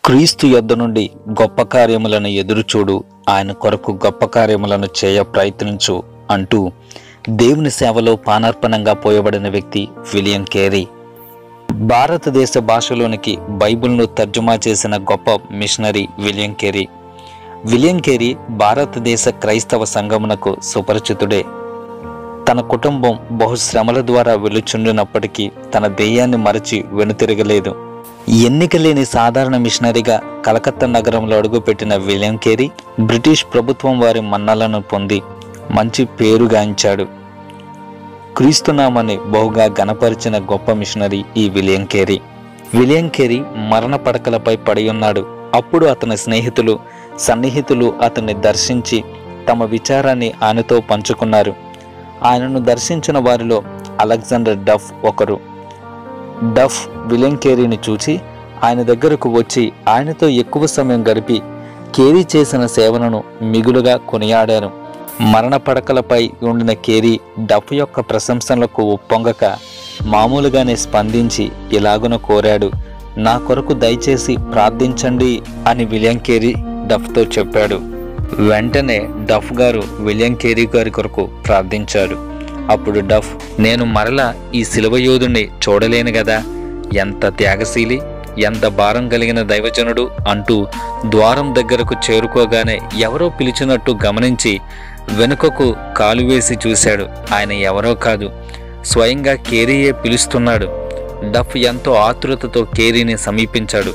క్రీస్తు యొద్ద నుండి గొప్ప కార్యములను ఎదురుచూడు, ఆయన కొరకు గొప్ప కార్యములను చేయ ప్రయత్నించు అంటూ దేవుని సేవలో పానార్పణంగా పోయబడిన వ్యక్తి విలియం కేరీ. భారతదేశ భాషలోనికి బైబిల్ను తర్జుమా చేసిన గొప్ప missionary William Carey. William Carey భారతదేశ క్రైస్తవ సంఘమునకు సుపరిచితుడే. తన కుటుంబం బహుశ్రమల ద్వారా వెలుచుండినప్పటికీ తన ధ్యేయాన్ని మరచి వెనుతిరగలేదు. ఎన్నిక లేని సాధారణ మిషనరీగా కలకత్తా నగరంలో అడుగుపెట్టిన విలియం కేరీ బ్రిటిష్ ప్రభుత్వం వారి మన్నలను పొంది మంచి పేరుగాంచాడు. క్రీస్తునామాన్ని బహుగా ఘనపరిచిన గొప్ప మిషనరీ ఈ విలియం కేరీ. విలియం కేరీ మరణ పడకలపై పడి ఉన్నాడు. అప్పుడు అతని స్నేహితులు సన్నిహితులు అతన్ని దర్శించి తమ విచారాన్ని ఆయనతో పంచుకున్నారు. ఆయనను దర్శించిన వారిలో అలెగ్జాండర్ డఫ్ ఒకరు. డఫ్ విలియం కేరీని చూచి ఆయన దగ్గరకు వచ్చి ఆయనతో ఎక్కువ సమయం గడిపి కేరీ చేసిన సేవలను మిగులుగా కొనియాడారు. మరణ పడకలపై ఉండిన కేరీ డఫ్ యొక్క ప్రశంసలకు ఉప్పొంగక మామూలుగానే స్పందించి ఇలాగున కోరాడు, నా కొరకు దయచేసి ప్రార్థించండి అని విలియం కేరీ డఫ్తో చెప్పాడు. వెంటనే డఫ్ గారు విలియం కేరీ గారి కొరకు ప్రార్థించాడు. అప్పుడు డఫ్, నేను మరలా ఈ శిలువ యోధుణ్ణి చూడలేను కదా, ఎంత త్యాగశీలి, ఎంత భారం కలిగిన దైవజనుడు అంటూ ద్వారం దగ్గరకు చేరుకోగానే ఎవరో పిలిచినట్టు గమనించి వెనుకకు కాలు వేసి చూశాడు. ఆయన ఎవరో కాదు, స్వయంగా కేరీయే పిలుస్తున్నాడు. డఫ్ ఎంతో ఆతృతతో కేరీని సమీపించాడు.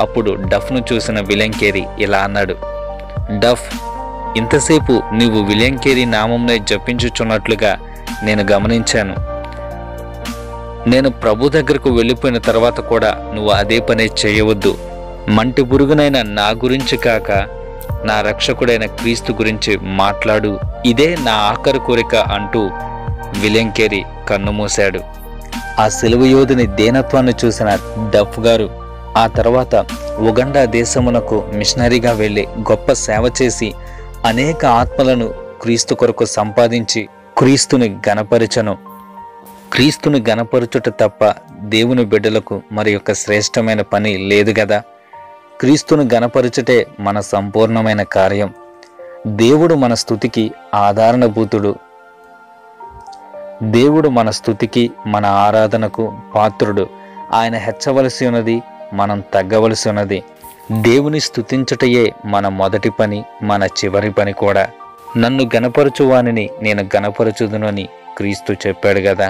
అప్పుడు డఫ్ను చూసిన విలియం కేరీ ఇలా అన్నాడు, డఫ్, ఇంతసేపు నీవు విలియం కేరీ నామంనే జపించుచున్నట్లుగా నేను గమనించాను. నేను ప్రభు దగ్గరకు వెళ్ళిపోయిన తర్వాత కూడా నువ్వు అదే పనే చేయవద్దు. మంటి పురుగునైన నా గురించి కాక నా రక్షకుడైన క్రీస్తు గురించి మాట్లాడు, ఇదే నా ఆఖరి కోరిక అంటూ విలియం కేరీ కన్నుమూశాడు. ఆ సిలువ యోధుని దీనత్వాన్ని చూసిన డఫ్ గారు ఆ తర్వాత ఉగండా దేశమునకు మిషనరీగా వెళ్ళి గొప్ప సేవ చేసి అనేక ఆత్మలను క్రీస్తు కొరకు సంపాదించి క్రీస్తుని గణపరచను. క్రీస్తుని గణపరచుట తప్ప దేవుని బిడ్డలకు మరి యొక్క శ్రేష్టమైన పని లేదు కదా. క్రీస్తుని గణపరచుటే మన సంపూర్ణమైన కార్యం. దేవుడు మన స్తుతికి ఆధారణభూతుడు. దేవుడు మన స్తుతికి మన ఆరాధనకు పాత్రుడు. ఆయన హెచ్చవలసి ఉన్నది, మనం తగ్గవలసి ఉన్నది. దేవుని స్తుతించుటయే మన మొదటి పని, మన చివరి పని కూడా. నన్ను గణపరచువానిని నేను గణపరచుదునని క్రీస్తు చెప్పాడు కదా.